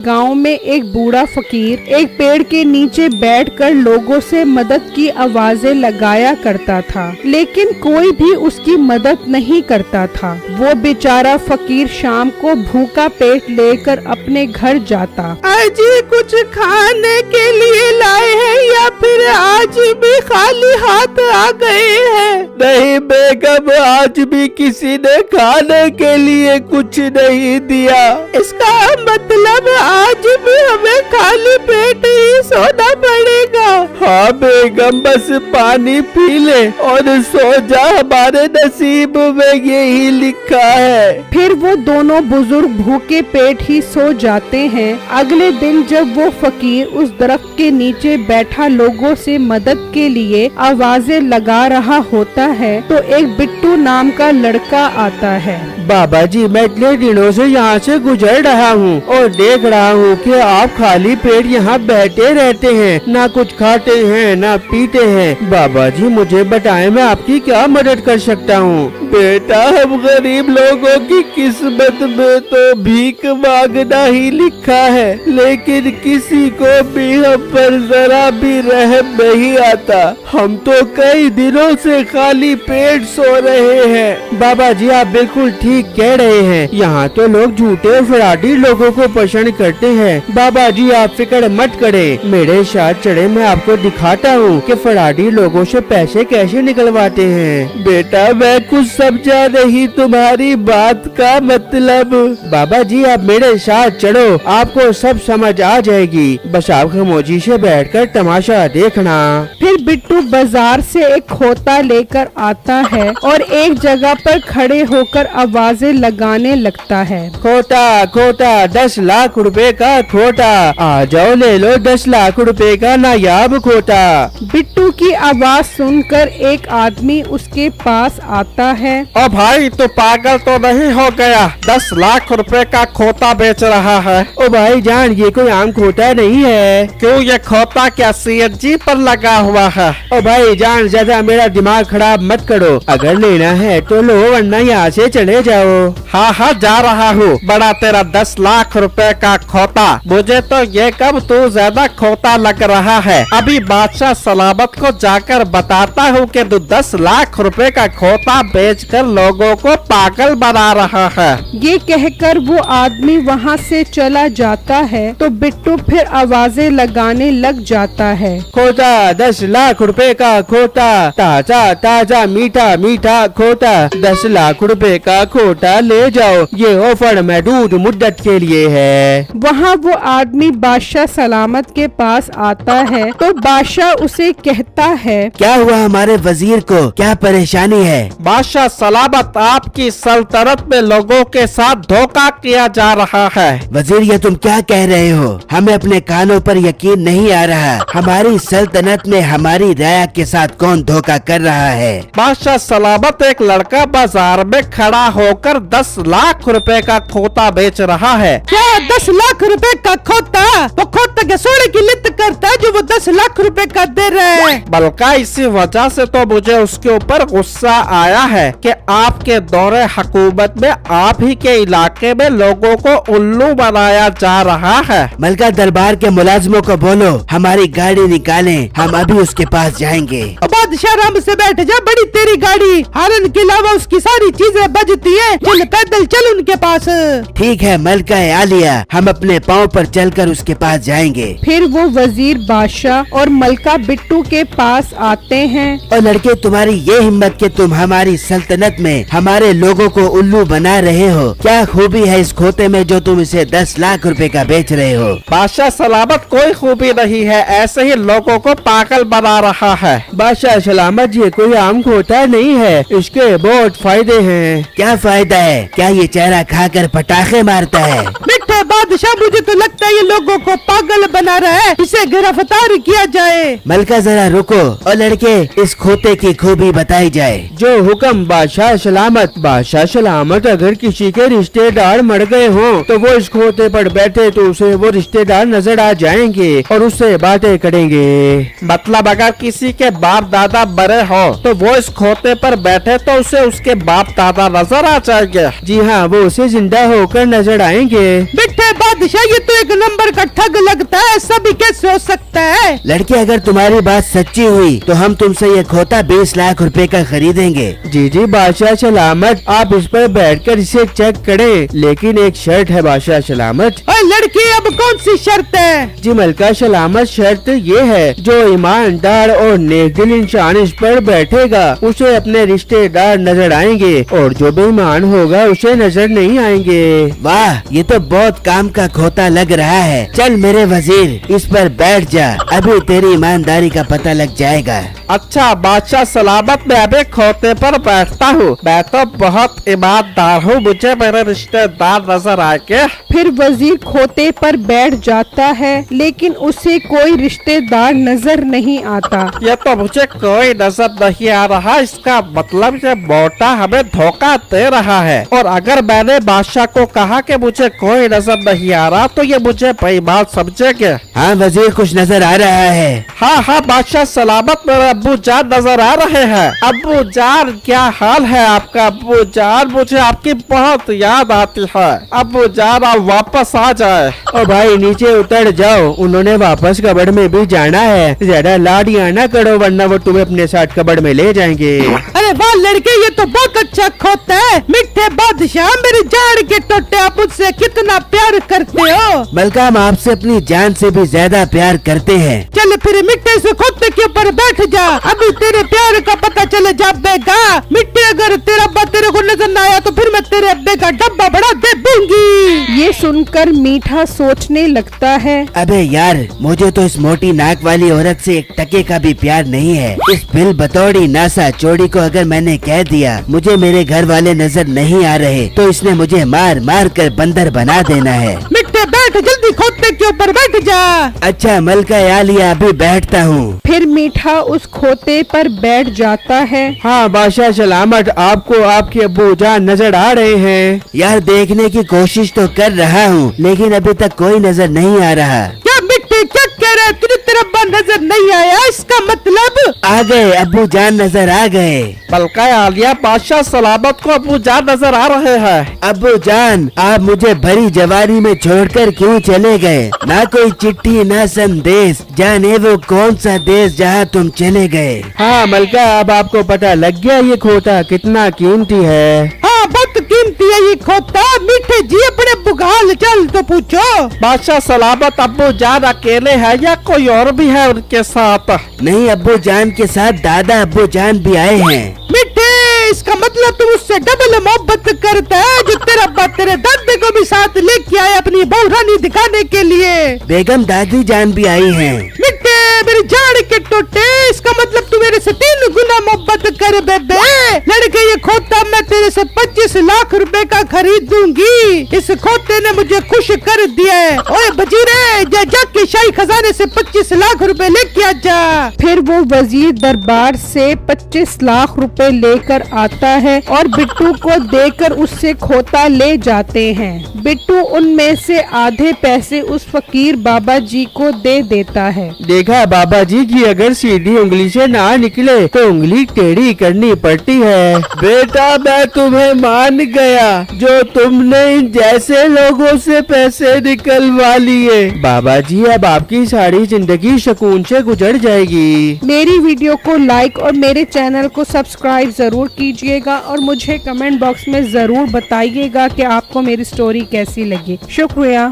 गांव में एक बूढ़ा फकीर एक पेड़ के नीचे बैठकर लोगों से मदद की आवाजें लगाया करता था, लेकिन कोई भी उसकी मदद नहीं करता था। वो बेचारा फकीर शाम को भूखा पेट लेकर अपने घर जाता। आज कुछ खाने के लिए लाए हैं या फिर आज भी खाली हाथ आ गए हैं? नहीं बेगम, आज भी किसी ने खाने के लिए कुछ नहीं दिया। इसका मतलब आज भी हमें खाली पेट ही सोना पड़ेगा। हाँ बेगम, बस पानी पी ले और सो जा, हमारे नसीब में यही लिखा है। फिर वो दोनों बुजुर्ग भूखे पेट ही सो जाते हैं। अगले दिन जब वो फकीर उस दरख्त के नीचे बैठा लोगों से मदद के लिए आवाजें लगा रहा होता है तो एक बिट्टू नाम का लड़का आता है। बाबा जी, मैं इतने दिनों से यहाँ से गुजर रहा हूँ और देख रहा हूँ कि आप खाली पेट यहाँ बैठे रहते हैं, ना कुछ खाते हैं ना पीते हैं। बाबा जी मुझे बताएं, मैं आपकी क्या मदद कर सकता हूँ? बेटा, हम गरीब लोगों की किस्मत में तो भीख मांगना ही लिखा है, लेकिन किसी को भी हम पर जरा भी रहम नहीं आता। हम तो कई दिनों से खाली पेट सो रहे हैं। बाबा जी आप बिल्कुल ठीक कह रहे हैं, यहाँ तो लोग झूठे फराडी लोगों को पसंद करते हैं। बाबा जी आप फिक्र मत करें, मेरे साथ चढ़े, मैं आपको दिखाता हूँ कि फराडी लोगों से पैसे कैसे निकलवाते हैं। बेटा मैं कुछ समझा नहीं तुम्हारी बात का मतलब। बाबा जी आप मेरे साथ चढ़ो, आपको सब समझ आ जाएगी, बस आप खामोशी से बैठकर तमाशा देखना। फिर बिट्टू बाजार से एक खोता लेकर आता है और एक जगह पर खड़े होकर आवाजें लगाने लगता है। खोटा खोटा 10 लाख रुपए का खोटा, आ जाओ ले लो 10 लाख रुपए का नायाब खोटा। बिट्टू की आवाज सुनकर एक आदमी उसके पास आता है। ओ भाई, तो पागल तो नहीं हो गया? 10 लाख रुपए का खोता बेच रहा है। ओ भाई जान, ये कोई आम खोता नहीं है। क्यों, ये खोता क्या CNG पर लगा हुआ है? ओ भाई जान, ज्यादा मेरा दिमाग खराब मत करो, अगर लेना है तो लो वरना यहाँ से चले जाओ। हाँ हाँ जा रहा हूँ। बड़ा तेरा 10 लाख रुपए का खोता, मुझे तो ये कब तू ज्यादा खोता लग रहा है। अभी बादशाह सलामत को जाकर बताता हूँ कि तू 10 लाख रुपए का खोता बेचकर लोगों को पागल बना रहा है। ये कहकर वो आदमी वहाँ से चला जाता है तो बिट्टू फिर आवाजें लगाने लग जाता है। खोता 10 लाख रुपए का खोता, ताजा ताजा मीठा मीठा खोता, 10 लाख रुपए का खोता ले जाओ, ये ऑफर महदूद मुद्दत के लिए है। वहाँ वो आदमी बादशाह सलामत के पास आता है तो बादशाह उसे कहता है, क्या हुआ हमारे वजीर को, क्या परेशानी है? बादशाह सलामत, आपकी सल्तनत में लोगों के साथ धोखा किया जा रहा है। वजीर ये तुम क्या कह रहे हो? हमें अपने कानों पर यकीन नहीं आ रहा। हमारी सल्तनत में हमारी राया के साथ कौन धोखा कर रहा है? बादशाह सलामत, एक लड़का बाजार में खड़ा होकर 10 लाख रुपए का खोता बेच रहा है। क्या 10 लाख रुपए का खोता? वो खोता के सोने की लित करता है जो वो 10 लाख रुपए का दे रहे हैं। बल्कि इसी वजह से तो मुझे उसके ऊपर गुस्सा आया है कि आपके दौरे हुकूमत में आप ही के इलाके में लोगों को उल्लू बनाया जा रहा है। मलका दरबार के मुलाजिमों को बोलो हमारी गाड़ी निकालें, हम अभी उसके पास जाएंगे। बादशाह आराम से बैठ जा, बड़ी तेरी गाड़ी, हारन के अलावा उसकी सारी चीजें बजती है, चल पैदल चल उनके पास। ठीक है मलका आलिया, हम अपने पाँव पर चलकर उसके पास जाएंगे। फिर वो वजीर बादशाह और मलका बिट्टू के पास आते हैं। और लड़के, तुम्हारी ये हिम्मत कि तुम हमारी सल्तनत में हमारे लोगों को उल्लू बना रहे हो, क्या खूबी है इस खोते में जो तुम इसे 10 लाख रुपए का बेच रहे हो? बादशाह सलामत, कोई खूबी नहीं है, ऐसे ही लोगों को पागल बना रहा है। बादशाह सलामत, ये कोई आम खोता नहीं है, इसके बहुत फायदे हैं। क्या फायदा है? क्या ये चेहरा खाकर पटाखे मारता है? मिठे बादशाह, मुझे तो लगता है ये लोगों को पागल बना रहा है, इसे गिरफ्तार किया जाए। मलका जरा रुको और लड़के, इस खोते की खूबी बताई जाए। जो हुक्म बादशाह सलामत। बादशाह सलामत, अगर किसी के रिश्तेदार मर गए हों तो वो इस खोते पर बैठे तो उसे वो रिश्तेदार नजर आ जाएंगे और उससे बातें करेंगे। मतलब अगर किसी के बाप दादा मरे हो तो वो इस खोते पर बैठे तो उसे उसके बाप दादा नजर आ जाएंगे। जी हाँ, वो उसे जिंदा होकर नजर आएंगे। मिठे बादशाह, ये तो एक नंबर लड़के, अगर तुम्हारी बात सच्ची हुई तो हम तुमसे ये खोता 20 लाख रुपए का खरीदेंगे। जी बादशाह सलामत, आप इस पर बैठकर इसे चेक करें, लेकिन एक शर्त है बादशाह सलामत। ओए लड़की, अब कौन सी शर्त है? जी मलका सलामत, शर्त ये है जो ईमानदार और नेकदिल इंसान इस पर बैठेगा उसे अपने रिश्तेदार नजर आएंगे और जो बेईमान होगा उसे नजर नहीं आएंगे। वाह, ये तो बहुत काम का खोता लग रहा है। चल मेरे वजीर, इस पर बैठ जा, अभी तेरी ईमानदारी का पता लग जाएगा। अच्छा बादशाह सलामत, मैं अभी खोते पर बैठता हूँ। मैं तो बहुत ईमानदार हूँ, मुझे मेरे रिश्तेदार नजर आएंगे। फिर वजीर खोते पर बैठ जाता है, लेकिन उसे कोई रिश्तेदार नजर नहीं आता। ये तो मुझे कोई नजर नहीं आ रहा, इसका मतलब ये मोटा हमें धोखा दे रहा है। और अगर मैंने बादशाह को कहा कि मुझे कोई नजर नहीं आ रहा तो ये मुझे बेईमान समझेंगे। हाँ वजीर, कुछ नजर आ रहा है। हाँ बादशाह सलामत, मेरे अब्बू जान नजर आ रहे हैं। अब्बू जान, क्या हाल है आपका? अब्बू जान, मुझे आपकी बहुत याद आती है। अब्बू जान, आप वापस आ जाए। और भाई नीचे उतर जाओ, उन्होंने वापस कबड़ में भी जाना है। ज्यादा लाडियां ना करो वरना वो तुम्हें अपने साथ कबड़ में ले जाएंगे। अरे वाह लड़के, ये तो बहुत अच्छा खोता है। मिठे बादशाह, मेरी जान के टोटे, आप मुझसे कितना प्यार करते हो। बल्कि हम आपसे अपनी जान से भी ज्यादा प्यार करते हैं। चल फिर मिट्टे से खोते के ऊपर बैठ जा, अभी तेरे प्यार का पता चले जाएगा। मिट्टे, अगर तेरा अब्बा तेरे को नजर न आया तो फिर मैं तेरे अब्बे का डब्बा बड़ा दे दूंगी। ये सुनकर मीठा सोचने लगता है, अबे यार, मुझे तो इस मोटी नाक वाली औरत से एक टके का भी प्यार नहीं है। इस बिल बतौड़ी नासा चोड़ी को अगर मैंने कह दिया मुझे मेरे घर वाले नजर नहीं आ रहे तो इसने मुझे मार मार कर बंदर बना देना है। मिट्टे बैठ, जल्दी खोते के ऊपर बैठ जा। अच्छा मलका यालिया, अभी बैठता हूँ। फिर मीठा उस खोते पर बैठ जाता है। हाँ बादशाह सलामत, आपको आपके अब्बू जान नजर आ रहे हैं। यार देखने की कोशिश तो कर रहा हूँ लेकिन अभी तक कोई नजर नहीं आ रहा। क्या मिट्टी, क्या कह रहा है? तुझे तेरा अब्बा नजर नहीं आया, इसका मतलब? आ गए, अब्बू जान नजर आ गए। बल्कि आलिया, बादशाह सलामत को अब्बू जान नजर आ रहे हैं। अब्बू जान, आप मुझे भरी जवानी में छोड़कर क्यों चले गए? ना कोई चिट्ठी ना संदेश, जाने वो कौन सा देश जहाँ तुम चले गए। हाँ मलका, अब आपको पता लग गया ये खोता कितना कीमती है। हाँ, बहुत कीमती है ये खोता। मीठे जी, अपने बुगाल चल तो पूछो। बादशाह सलामत, अब्बू जान अकेले है या कोई और भी है उनके साथ? नहीं, अब्बू जान के साथ दादा अब्बू जान भी आए हैं। मिठे, इसका मतलब तुम उससे डबल मोहब्बत करता है, जो तेरा अब्बा तेरे दादे को भी साथ लेके आए अपनी बहू रानी दिखाने के लिए। बेगम दादी जान भी आई हैं। मिठे, मेरी जान के टोटे, इसका मतलब तू मेरे से 3 गुना मोहब्बत कर बेबे। लड़के, ये खोता मैं तेरे से 25 लाख रुपए का खरीद दूंगी। इस खोते ने मुझे खुश कर दिया है। ओए बजीरे, जा जाके शाही खजाने से 25 लाख रुपए लेके आ जा। फिर वो वजीर दरबार से 25 लाख रुपए लेकर आता है और बिट्टू को देकर उससे खोता ले जाते हैं। बिट्टू उनमें से आधे पैसे उस फकीर बाबा जी को दे देता है। देखा बाबा जी की अगर सीधी उंगली से ना निकले तो उंगली टेढ़ी करनी पड़ती है। बेटा, मैं तुम्हें मान गया, जो तुमने इन जैसे लोगों से पैसे निकलवा लिए। बाबा जी, अब आपकी सारी जिंदगी सुकून से गुजर जाएगी। मेरी वीडियो को लाइक और मेरे चैनल को सब्सक्राइब जरूर कीजिएगा और मुझे कमेंट बॉक्स में जरूर बताइएगा कि आपको मेरी स्टोरी कैसी लगी। शुक्रिया।